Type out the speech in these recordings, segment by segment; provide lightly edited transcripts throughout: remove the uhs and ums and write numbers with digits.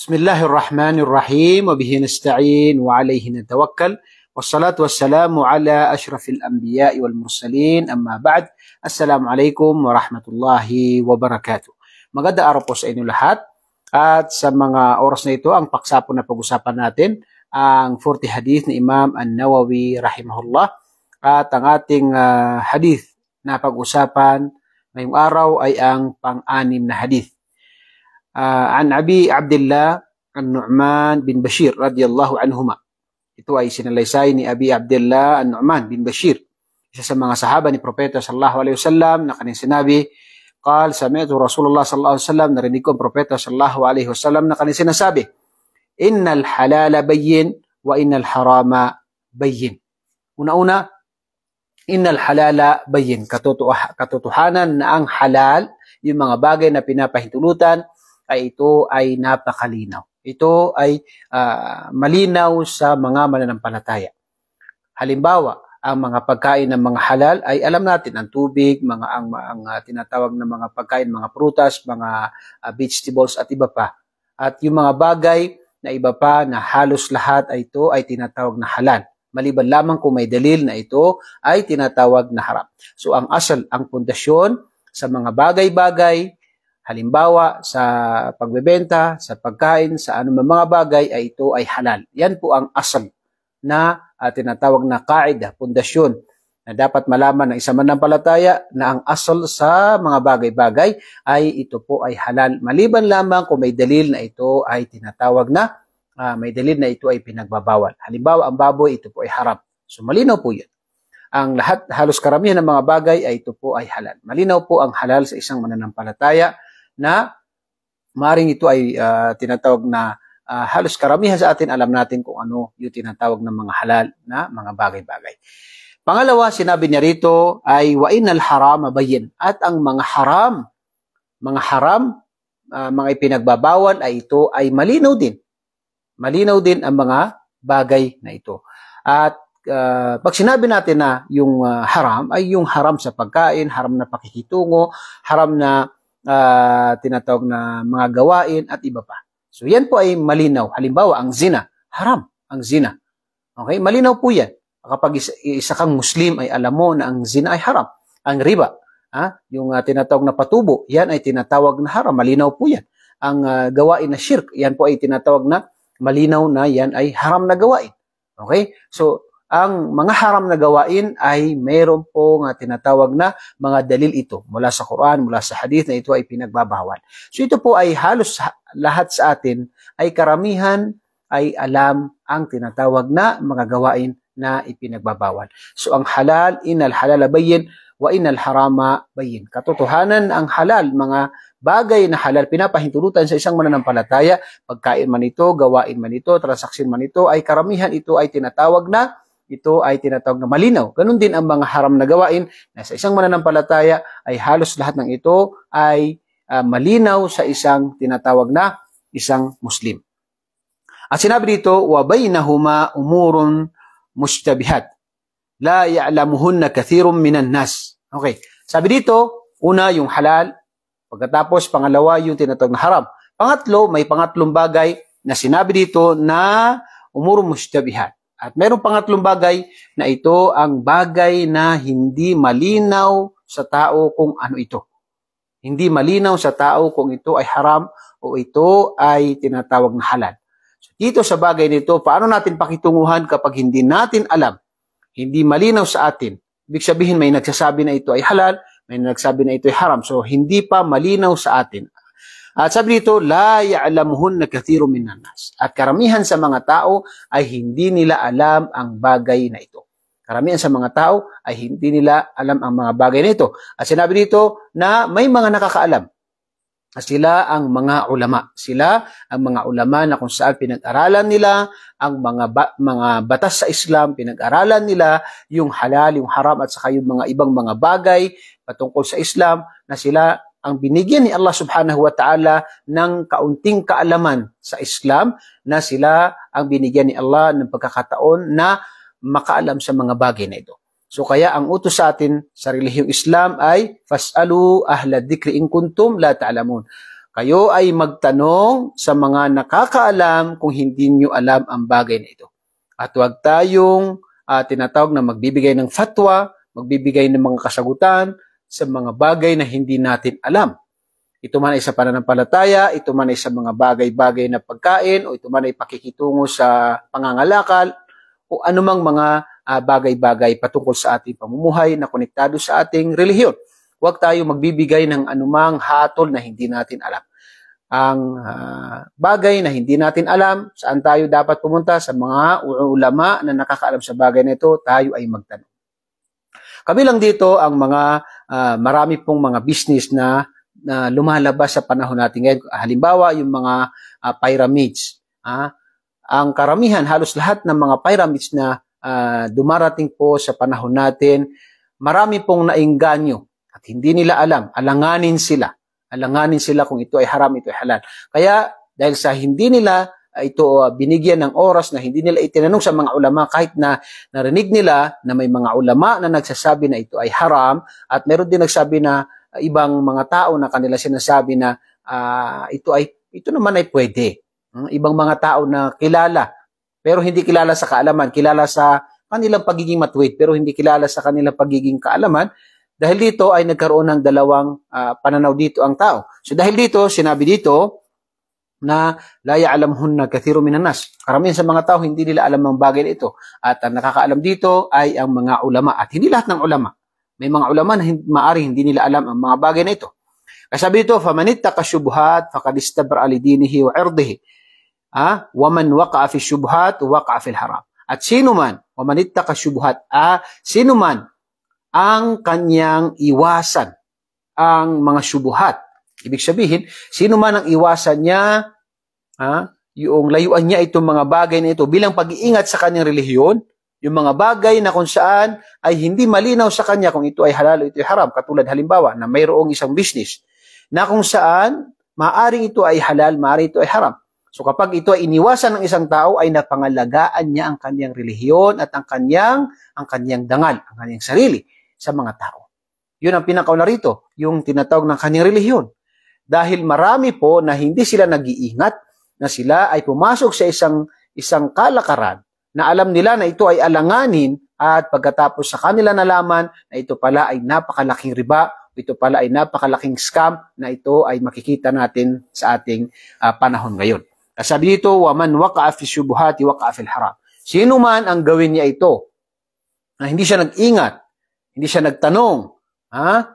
Bismillahirrahmanirrahim wa bihi nasta'in wa alayhi natawakkal wassalatu wassalamu ala ashrafil anbiya'i wal mursalin amma ba'd. Assalamualaikum warahmatullahi wabarakatuh. Magandang araw po sa inyo lahat. At sa mga oras na ito, ang paksa po na pag-usapan natin ang 40 hadith ni Imam An-Nawawi rahimahullah. At ang ating hadith na pag-usapan ngayong araw ay ang pang-anim na hadith. An Abi Abdullah An-Nu'man bin Bashir radiyallahu anhuma. Ito ay sinalaysay ni Abi Abdullah An-Nu'man bin Bashir, isa sa mga sahaba ni Propeta sallallahu alaihi wasallam, na kanyang sinabi, qal sami'tu Rasulullah sallallahu alaihi wasallam, narinig ko ang Propeta sallallahu alaihi wasallam na kanyang sinasabi, innal halala bayyin wa innal harama bayyin. Una-una, innal halala bayyin, katotohanan na ang halal, yung mga bagay na pinapahintulutan, ay ito ay napakalinaw. Ito ay malinaw sa mga mananampalataya. Halimbawa, ang mga pagkain ng mga halal ay alam natin, ang tubig, ang tinatawag na mga pagkain, mga prutas, mga vegetables at iba pa. At yung mga bagay na iba pa na halos lahat ay ito ay tinatawag na halal. Maliban lamang kung may dalil na ito ay tinatawag na haram. So ang asal, ang pundasyon sa mga bagay-bagay, halimbawa sa pagbebenta, sa pagkain, sa anumang mga bagay ay ito ay halal. Yan po ang asal na tinatawag na kaida, pundasyon, na dapat malaman ng isang mananampalataya na ang asal sa mga bagay-bagay ay ito po ay halal. Maliban lamang kung may dalil na ito ay tinatawag na may dalil na ito ay pinagbabawal. Halimbawa, ang baboy, ito po ay haram. So malinaw po yan. Ang lahat, halos karamihan ng mga bagay ay ito po ay halal. Malinaw po ang halal sa isang mananampalataya na maaaring ito ay tinatawag na halos karamihan sa atin alam natin kung ano yung tinatawag ng mga halal na mga bagay-bagay. Pangalawa, sinabi niya rito ay wa innal harama bayyin, at ang mga haram, mga ipinagbabawal ay ito ay malinaw din. Malinaw din ang mga bagay na ito. At pag sinabi natin na yung haram ay yung haram sa pagkain, haram na pakikitungo, haram na tinatawag na mga gawain at iba pa. So yan po ay malinaw. Halimbawa, ang zina, haram ang zina. Okay? Malinaw po yan. Kapag isa kang Muslim ay alam mo na ang zina ay haram. Ang riba, yung tinatawag na patubo, yan ay tinatawag na haram. Malinaw po yan. Ang gawain na shirk, yan po ay tinatawag na malinaw na yan ay haram na gawain. Okay? So, ang mga haram na gawain ay mayroon pong tinatawag na mga dalil ito mula sa Quran, mula sa hadith na ito ay pinagbabawal. So ito po ay halos lahat sa atin ay karamihan ay alam ang tinatawag na mga gawain na ipinagbabawal. So ang halal, innal halala bayyin wa innal harama bayyin. Katotohanan ang halal, mga bagay na halal pinapahintulutan sa isang mananampalataya, pagkain man ito, gawain man ito, transaksyon man ito, ay karamihan ito ay tinatawag na malinaw. Ganun din ang mga haram na gawain na sa isang mananampalataya ay halos lahat ng ito ay malinaw sa isang tinatawag na isang Muslim. At sinabi dito, wa bainahuma umurun mushtabihat la ya'lamuhunna kathirun minan nas. Okay. Sabi dito, una yung halal, pagkatapos pangalawa yung tinatawag na haram. Pangatlo, may pangatlong bagay na sinabi dito na umurun mushtabihat. At mayroong pangatlong bagay na ito ang bagay na hindi malinaw sa tao kung ano ito. Hindi malinaw sa tao kung ito ay haram o ito ay tinatawag na halal. So dito sa bagay nito, paano natin pakitunguhan kapag hindi natin alam, hindi malinaw sa atin? Ibig sabihin may nagsasabi na ito ay halal, may nagsasabi na ito ay haram. So hindi pa malinaw sa atin. At sabi dito, la ya'lamuhunna kathirun minan nas. At karamihan sa mga tao ay hindi nila alam ang bagay na ito. Karamihan sa mga tao ay hindi nila alam ang mga bagay na ito. At sinabi dito na may mga nakakaalam. Sila ang mga ulama. Sila ang mga ulama na kung saan pinag-aralan nila ang mga batas sa Islam, pinag-aralan nila yung halal, yung haram at saka yung mga ibang mga bagay patungkol sa Islam, na sila ang binigyan ni Allah subhanahu wa ta'ala ng kaunting kaalaman sa Islam, na sila ang binigyan ni Allah ng pagkakataon na makaalam sa mga bagay na ito. So kaya ang utos sa atin sa relihiyong Islam ay fas'alu ahla dzikri in kuntum la ta'lamun. Kayo ay magtanong sa mga nakakaalam kung hindi nyo alam ang bagay na ito. At huwag tayong tinatawag na magbibigay ng fatwa, magbibigay ng mga kasagutan sa mga bagay na hindi natin alam. Ito man ay sa pananampalataya, ito man ay sa mga bagay-bagay na pagkain, o ito man ay pakikitungo sa pangangalakal, o anumang mga bagay-bagay patungkol sa ating pamumuhay na konektado sa ating relihiyon. Huwag tayo magbibigay ng anumang hatol na hindi natin alam. Ang bagay na hindi natin alam, saan tayo dapat pumunta? Sa mga ulama na nakakaalam sa bagay na ito, tayo ay magtanong. Kabilang dito ang mga marami pong mga business na lumalabas sa panahon natin ngayon. Halimbawa, yung mga pyramids. Ang karamihan, halos lahat ng mga pyramids na dumarating po sa panahon natin, marami pong nainganyo. At hindi nila alam, alanganin sila. Alanganin sila kung ito ay haram, ito ay halal. Kaya dahil sa hindi nila ito binigyan ng oras, na hindi nila itinanong sa mga ulama, kahit na narinig nila na may mga ulama na nagsasabi na ito ay haram, at meron din nagsabi na ibang mga tao na kanila sinasabi na ito naman ay pwede. Ibang mga tao na kilala, pero hindi kilala sa kaalaman, kilala sa kanilang pagiging matuwid, pero hindi kilala sa kanilang pagiging kaalaman. Dahil dito ay nagkaroon ng dalawang pananaw dito ang tao. So dahil dito, sinabi dito na la ya'lamhunna kathirun minan nas. Karamihan sa mga tao hindi nila alam ang bagay na ito. At ang nakakaalam dito ay ang mga ulama. At hindi lahat ng ulama. May mga ulama na maari hindi nila alam ang mga bagay na ito. Kasabi dito, famanittaka syubhat faqad istabra li dinihi wa 'irdihi. Wa man waqa'a fi syubhat waqa'a fil haram. At sino man, wa manittaka syubhat, sino man ang kanyang iwasan ang mga syubuhat. Ibig sabihin, sino man ang iwasan niya, yung layuan niya itong mga bagay na ito bilang pag-iingat sa kanyang relihiyon, yung mga bagay na kung saan ay hindi malinaw sa kanya kung ito ay halal o ito ay haram. Katulad halimbawa na mayroong isang business na kung saan maaring ito ay halal, maaring ito ay haram. So kapag ito ay iniwasan ng isang tao, ay napangalagaan niya ang kanyang relihiyon at ang kanyang dangal, ang kanyang sarili sa mga tao. Yun ang pinakauna rito, yung tinatawag ng kanyang relihiyon. Dahil marami po na hindi sila nag-iingat, na sila ay pumasok sa isang kalakaran na alam nila na ito ay alanganin, at pagkatapos sa kanila nalaman na ito pala ay napakalaking riba, ito pala ay napakalaking scam, na ito ay makikita natin sa ating panahon ngayon. Sabi dito, waman waqa'a fi syubhati waqa'a fil haram. Sino man ang gawin niya ito, na hindi siya nag-ingat, hindi siya nagtanong,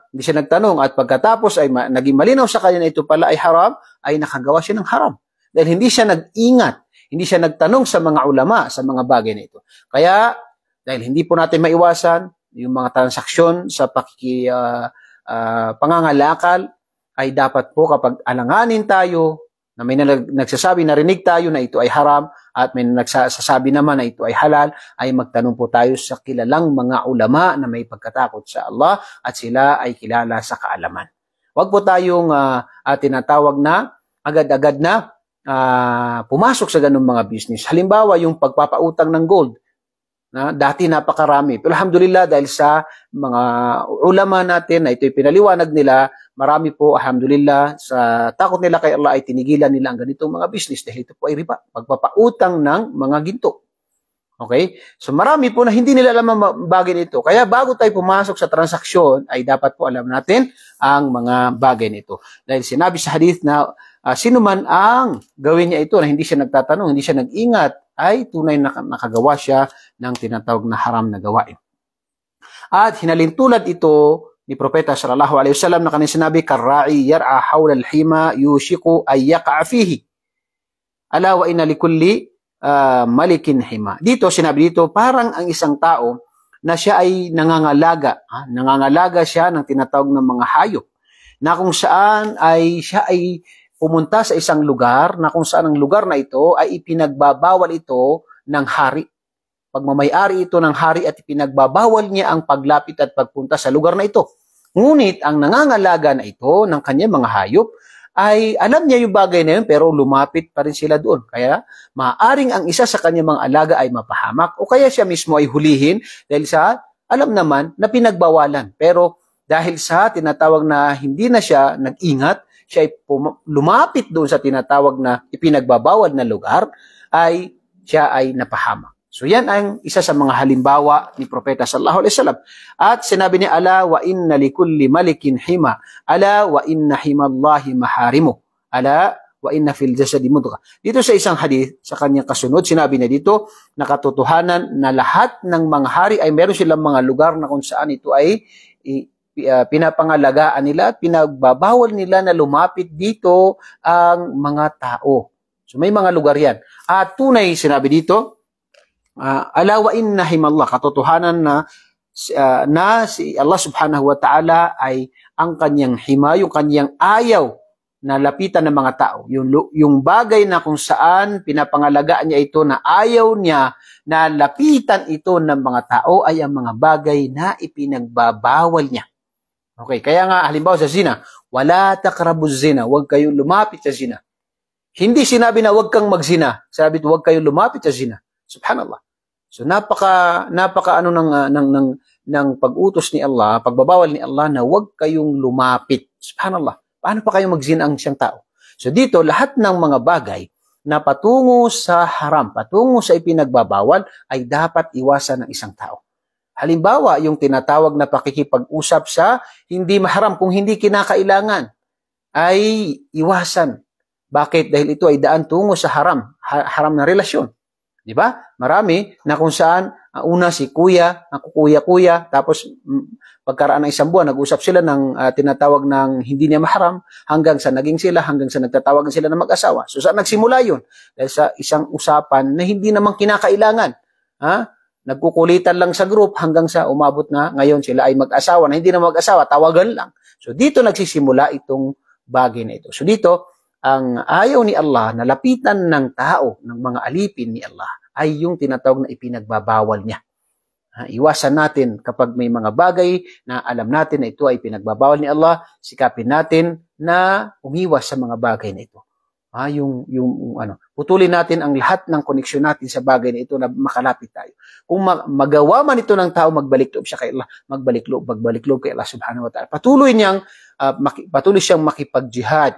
hindi siya nagtanong, at pagkatapos ay naging malinaw sa kanya na ito pala ay haram, ay nakagawa siya ng haram. Dahil hindi siya nag-ingat, hindi siya nagtanong sa mga ulama sa mga bagay na ito. Kaya, dahil hindi po natin maiwasan yung mga transaksyon sa pangangalakal, ay dapat po kapag alanganin tayo, na may nagsasabi, narinig tayo na ito ay haram, at may nagsasabi naman na ito ay halal, ay magtanong po tayo sa kilalang mga ulama na may pagkatakot sa Allah, at sila ay kilala sa kaalaman. Huwag po tayong tinatawag na agad-agad na pumasok sa ganung mga business. Halimbawa, yung pagpapautang ng gold. Dati napakarami. Pero alhamdulillah, dahil sa mga ulama natin na ito'y pinaliwanag nila, marami po, alhamdulillah, sa takot nila kay Allah ay tinigilan nila ang ganitong mga business dahil ito po ay riba, pagpapautang ng mga ginto. Okay? So marami po na hindi nila alam ang bagay nito. Kaya bago tayo pumasok sa transaksyon, ay dapat po alam natin ang mga bagay nito. Dahil sinabi sa hadith na sino man ang gawin niya ito na hindi siya nagtatanong, hindi siya nag-ingat, ay tunay na nakagawa siya ng tinatawag na haram na gawain. At hinalintulad ito ni Propeta sallallahu alaihi wasallam na kanyang sinabi, karra'i yar'a hawla al-hima yushiku ay yaqa'a fihi. Ala wa inna likulli malikin hima. Dito, sinabi dito, parang ang isang tao na siya ay nangangalaga. Nangangalaga siya ng tinatawag ng mga hayop. Na kung saan ay siya ay pumunta sa isang lugar, na kung saan ang lugar na ito ay ipinagbabawal ito ng hari. Pagmamayari ito ng hari at ipinagbabawal niya ang paglapit at pagpunta sa lugar na ito. Ngunit ang nangangalaga na ito ng kanyang mga hayop ay alam niya yung bagay na yun pero lumapit pa rin sila doon. Kaya maaaring ang isa sa kanyang mga alaga ay mapahamak o kaya siya mismo ay hulihin dahil sa alam naman na pinagbawalan. Pero dahil sa tinatawag na hindi na siya nag-ingat, siya ay lumapit doon sa tinatawag na ipinagbabawal na lugar, ay siya ay napahamak. So yan ang isa sa mga halimbawa ni Propeta sallallahu alaihi wasallam. At sinabi niya, ala wa inna likulli malikin hima, ala wa inna himallahi maharimu, ala wa inna fil jasadi mudghah. Dito sa isang hadith, sa kanyang kasunod, sinabi niya dito na katotohanan na lahat ng mga hari ay meron silang mga lugar na kung saan ito ay pinapangalagaan nila at pinagbabawal nila na lumapit dito ang mga tao. So may mga lugar yan. At tunay, sinabi dito, ala wa inna himallah, katotohanan na si Allah subhanahu wa ta'ala ay ang kanyang hima, yung kanyang ayaw na lapitan ng mga tao. Yung bagay na kung saan pinapangalagaan niya ito na ayaw niya na lapitan ito ng mga tao ay ang mga bagay na ipinagbabawal niya. Okay, kaya nga halimbawa sa zina, wala taqrabuz zina, huwag kayong lumapit sa zina. Hindi sinabi na huwag kang magzina, sabi huwag kayong lumapit sa zina. Subhanallah. So napaka ano ng pag-utos ni Allah, pagbabawal ni Allah na huwag kayong lumapit. Subhanallah. Paano pa kayo magzina ang isang tao? So dito lahat ng mga bagay na patungo sa haram, patungo sa ipinagbabawal ay dapat iwasan ng isang tao. Halimbawa, yung tinatawag na pakikipag-usap sa hindi maharam kung hindi kinakailangan ay iwasan. Bakit? Dahil ito ay daan tungo sa haram, haram na relasyon. Di ba? Marami na kung saan una si kuya, kuya, tapos pagkaraan ng isang buwan, nag-usap sila ng tinatawag ng hindi niya maharam hanggang sa naging sila, hanggang sa nagtatawagan sila ng mag-asawa. So saan nagsimula yun? Dahil sa isang usapan na hindi naman kinakailangan. Nagkukulitan lang sa group hanggang sa umabot na ngayon sila ay mag-asawa na hindi na mag-asawa, tawagan lang. So dito nagsisimula itong bagay na ito. So dito, ang ayaw ni Allah na lapitan ng tao, ng mga alipin ni Allah, ay yung tinatawag na ipinagbabawal niya. Iwasan natin kapag may mga bagay na alam natin na ito ay pinagbabawal ni Allah, sikapin natin na umiwas sa mga bagay na ito. Putulin natin ang lahat ng koneksyon natin sa bagay na ito na makalapit tayo. Kung magawa man ito ng tao, magbalik loob siya kay Allah, magbalik loob kay Allah subhanahu wa ta'ala. Patuloy siyang makipag-jihad,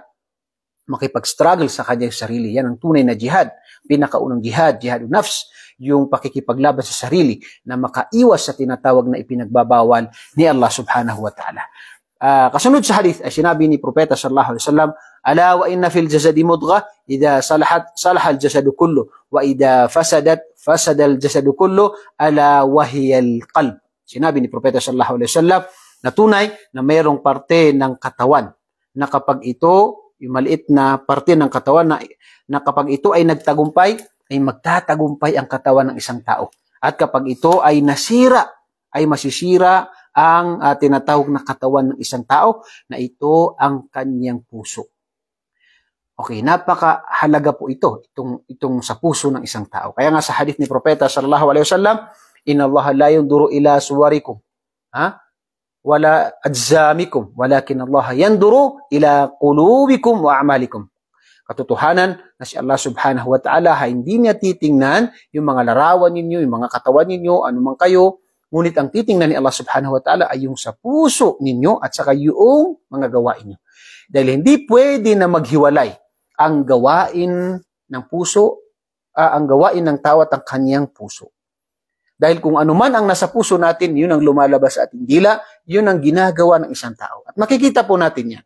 makipag-struggle sa kanyang sarili. Yan ang tunay na jihad. Pinakaunang jihad, jihad nafs, yung pakikipaglaban sa sarili na makaiwas sa tinatawag na ipinagbabawal ni Allah subhanahu wa ta'ala. Kasunod sa hadith ay sinabi ni Propeta sallallahu alaihi wasallam, ala wa inna fil jasadi mudghah, idha salahat salaha al jasadu kullu, wa idha fasadat fasada al jasadu kullu, ala wahiyal qalb. Sinabi ni Propeta sallallahu alaihi wasallam na tunay na mayroong parte ng katawan na kapag ito, yung maliit na parte ng katawan na kapag ito ay nagtagumpay, ay magtatagumpay ang katawan ng isang tao. At kapag ito ay nasira, ay masisira ang tinatawag na katawan ng isang tao na ito ang kanyang puso. Okay, napakahalaga po itong sa puso ng isang tao. Kaya nga sa hadith ni Propeta sallallahu alaihi wasallam, inna Allah la yanduru ila suwarikum, wala ajzamikum, walakin Allah yanduru ila qulubikum wa a'malikum. Katotohanan na si Allah subhanahu wa ta'ala hindi niya titingnan yung mga larawan ninyo, yung mga katawan ninyo, anumang kayo, ngunit ang titingnan ni Allah subhanahu wa ta'ala ay yung sa puso ninyo at saka yung mga gawain nyo. Dahil hindi pwede na maghiwalay ang gawain ng puso, ang gawain ng tao at ang kanyang puso. Dahil kung ano man ang nasa puso natin, yun ang lumalabas sa ating dila, yun ang ginagawa ng isang tao. At makikita po natin yan.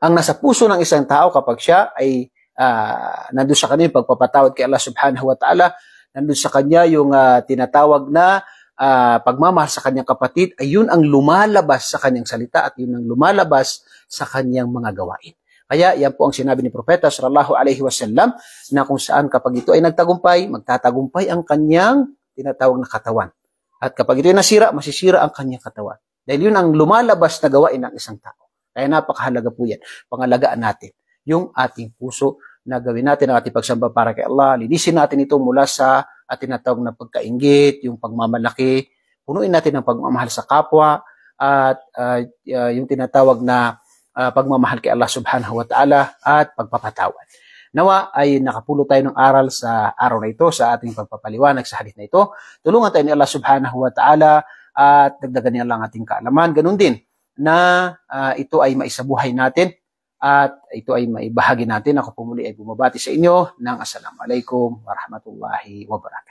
Ang nasa puso ng isang tao kapag siya ay nandun sa kanya yung pagpapatawad kay Allah subhanahu wa ta'ala, nandun sa kanya yung tinatawag na pagmamahal sa kanyang kapatid, ay yun ang lumalabas sa kanyang salita at yun ang lumalabas sa kanyang mga gawain. Kaya yan po ang sinabi ni Propeta sallallahu alaihi wasallam na kung saan kapag ito ay nagtagumpay, magtatagumpay ang kanyang tinatawag na katawan. At kapag ito ay nasira, masisira ang kanyang katawan. Dahil yun ang lumalabas na gawain ng isang tao. Kaya napakahalaga po yan. Pangalagaan natin yung ating puso na gawin natin ang ating pagsamba para kay Allah. Linisin natin ito mula sa tinatawag na pagkainggit, yung pagmamalaki. Punuin natin ang pagmamahal sa kapwa at yung tinatawag na pagmamahal kay Allah subhanahu wa ta'ala at pagpapatawad. Nawa ay nakapulot tayo ng aral sa araw na ito, sa ating pagpapaliwanag sa hadith na ito. Tulungan tayo ni Allah subhanahu wa ta'ala at dagdagan niya lang ating kaalaman. Ganun din na ito ay maisabuhay natin at ito ay maibahagi natin. Ako po muli ay bumabati sa inyo ng Assalamualaikum warahmatullahi wabarakatuh.